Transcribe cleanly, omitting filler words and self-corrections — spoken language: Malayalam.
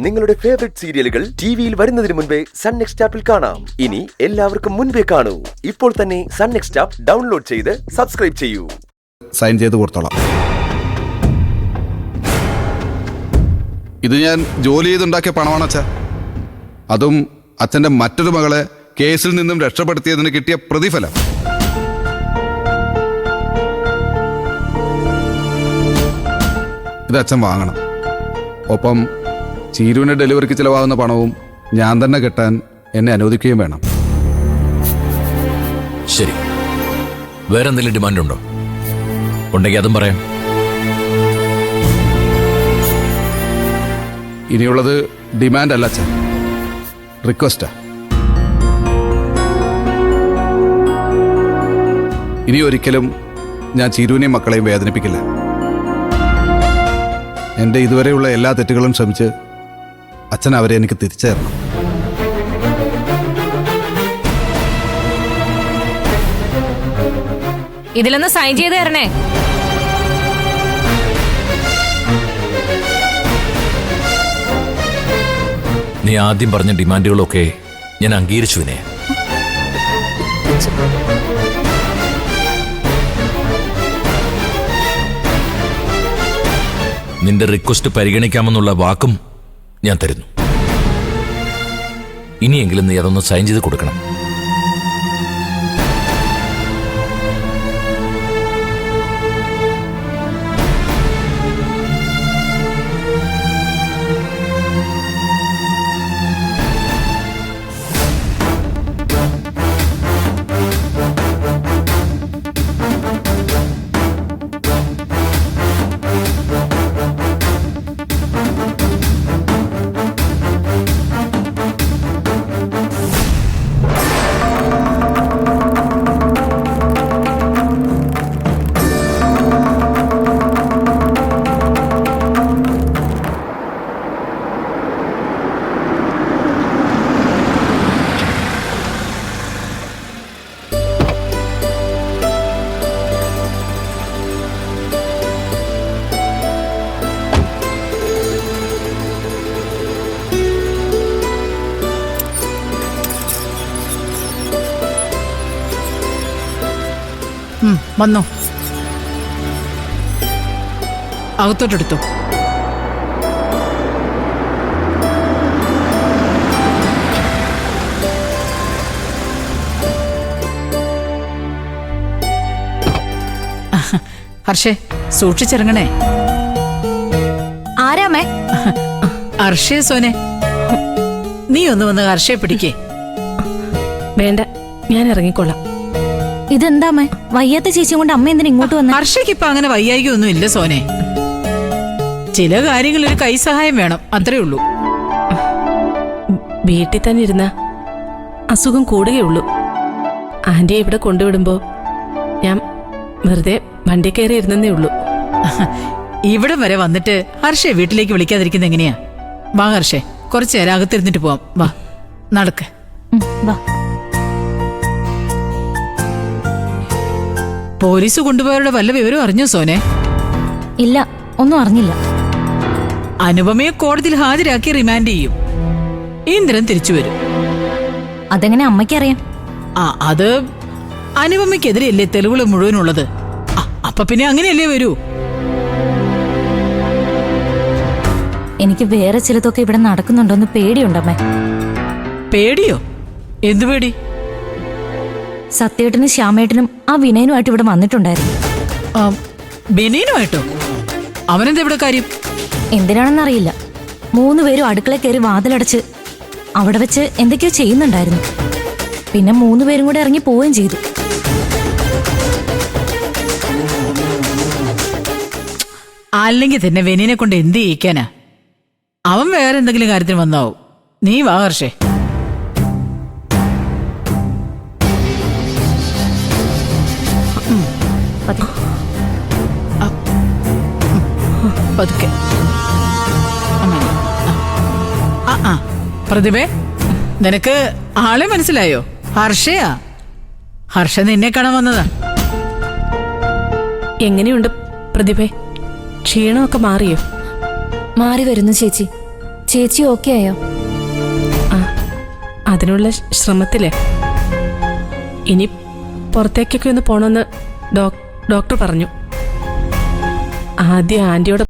നിങ്ങളുടെ ഫേവറേറ്റ് സീരിയലുകൾ ടിവിയിൽ വരുന്നതിന് മുൻപേ സൺ നെക്സ്റ്റ് ആപ്പിൽ കാണാം. ഇനി എല്ലാവർക്കും മുൻപേ കാണൂ. ഇപ്പോൾ തന്നെ സൺ നെക്സ്റ്റ് ആപ്പ് ഡൗൺലോഡ് ചെയ്ത് സബ്സ്ക്രൈബ് ചെയ്യൂ. സൈൻ ചെയ്ത് കൊടുത്തോളാം. ഇത് ഞാൻ ജോലി ചെയ്തുണ്ടാക്കിയ പണമാണ് അച്ഛാ. അതും അച്ഛൻ്റെ മറ്റൊരു മകളെ കേസിൽ നിന്നും രക്ഷപ്പെടുത്തിയതിന് കിട്ടിയ പ്രതിഫലം. ഇത് അച്ഛൻ വാങ്ങണം. ഒപ്പം ചീരുവിൻ്റെ ഡെലിവറിക്ക് ചിലവാകുന്ന പണവും ഞാൻ തന്നെ കെട്ടാൻ എന്നെ അനുവദിക്കുകയും വേണം. ശരി, വേറെ എന്തെങ്കിലും ഡിമാൻഡ് ഉണ്ടോ? ഉണ്ടെങ്കിൽ അതും പറയാം. ഇനിയുള്ളത് ഡിമാൻഡ് അല്ല അച്ഛൻ, റിക്വസ്റ്റാ. ഇനി ഒരിക്കലും ഞാൻ ചീരുവിനെയും മക്കളെയും വേദനിപ്പിക്കില്ല. എൻ്റെ ഇതുവരെയുള്ള എല്ലാ തെറ്റുകളും ക്ഷമിച്ച് അച്ഛൻ അവരെ എനിക്ക് തിരിച്ചു തരണം. ഇതിലൊന്ന് സൈൻ ചെയ്ത് തരണേ. നീ ആദ്യം പറഞ്ഞ ഡിമാൻഡുകളൊക്കെ ഞാൻ അംഗീകരിച്ചു. വിനയ, നിന്റെ റിക്വസ്റ്റ് പരിഗണിക്കാമെന്നുള്ള വാക്കും ഞാൻ തരുന്നു. ഇനിയെങ്കിലും നീ അതൊന്ന് സൈൻ ചെയ്ത് കൊടുക്കണം. വന്നോ, അകത്തോട്ടെടുത്തോ. ഹർഷേ, സൂക്ഷിച്ചിറങ്ങണേ. ആരാമേ? ഹർഷേ സോനെ, നീ ഒന്ന് വന്ന് ഹർഷയെ പിടിക്കേ. വേണ്ട, ഞാൻ ഇറങ്ങിക്കൊള്ളാം. ഇതെന്താമേ, വയ്യാത്ത ചേച്ചി കൊണ്ട് അമ്മ എന്തിനാ ഇങ്ങോട്ട് വന്ന? ഹർഷയ്ക്ക് ഇപ്പൊ അങ്ങനെ വയ്യായികൊന്നും ഇല്ല സോനെ. ചില കാര്യങ്ങൾ ഒരു കൈസഹായം വേണം, അത്രേ ഉള്ളൂ. വീട്ടിൽ തന്നെ ഇരുന്ന അസുഖം കൂടുകയുള്ളൂ. ആന്റിയെ ഇവിടെ കൊണ്ടുവിടുമ്പോ ഞാൻ വെറുതെ വണ്ടി കയറി ഇരുന്നേ ഉള്ളൂ. ഇവിടം വരെ വന്നിട്ട് ഹർഷയെ വീട്ടിലേക്ക് വിളിക്കാതിരിക്കുന്ന എങ്ങനെയാ? വാ ഹർഷേ, കുറച്ചു നേരം അകത്തിരുന്നിട്ട് പോവാം. വാ, നടക്ക്. വാ. പോലീസ് കൊണ്ടുപോയവരുടെ വല്ല വിവരം അറിഞ്ഞോ സോനെ? ഇല്ല, ഒന്നും അറിഞ്ഞില്ല. അനുപമയെ കോടതിയിൽ ഹാജരാക്കി റിമാൻഡ് ചെയ്യും. ഇന്ദ്രൻ തിരിച്ചു വരും. അതെങ്ങനെ അമ്മയ്ക്കറിയാം? അത് അനുപമയ്ക്കെതിരെയല്ലേ തെളിവുകൾ മുഴുവനുള്ളത്. അപ്പൊ പിന്നെ അങ്ങനെയല്ലേ വരൂ. എനിക്ക് വേറെ ചിലതൊക്കെ ഇവിടെ നടക്കുന്നുണ്ടോന്ന് പേടിയുണ്ടമ്മേ. പേടിയോ? എന്തു പേടി? സത്യേട്ടനും ശ്യാമേട്ടനും ആ വിനയനുമായിട്ട് ഇവിടെ വന്നിട്ടുണ്ടായിരുന്നു. ബെനീനുമായിട്ടോ? അവനെന്താ ഇവിടെ കാര്യം? എന്തിനാണെന്നറിയില്ല. 3 പേരും അടുക്കള കയറി വാതിലടച്ച് അവിടെ വെച്ച് എന്തൊക്കെയോ ചെയ്യുന്നുണ്ടായിരുന്നു. പിന്നെ 3 പേരും കൂടെ ഇറങ്ങി പോവുകയും ചെയ്തു. അല്ലെങ്കിൽ തന്നെ വെനീനെ കൊണ്ട് എന്ത് ചെയ്യിക്കാനാ? അവൻ വേറെ എന്തെങ്കിലും കാര്യത്തിന് വന്നാവും. നീ വാ ഹർഷേ. പതുക്കെ. പ്രതിഭേ, നിനക്ക് ആളെ മനസ്സിലായോ? ഹർഷയാ. ഹർഷ നിന്നെ കാണാൻ വന്നതാ. എങ്ങനെയുണ്ട് പ്രതിഭേ? ക്ഷീണമൊക്കെ മാറിയോ? മാറി വരുന്നു ചേച്ചി. ചേച്ചി ഓക്കെ ആയോ? ആ അതിനുള്ള ശ്രമത്തിലേ. ഇനി പുറത്തേക്കൊക്കെ ഒന്ന് പോണമെന്ന് ഡോക്ടർ പറഞ്ഞു. ആദ്യം ആന്റിയോട്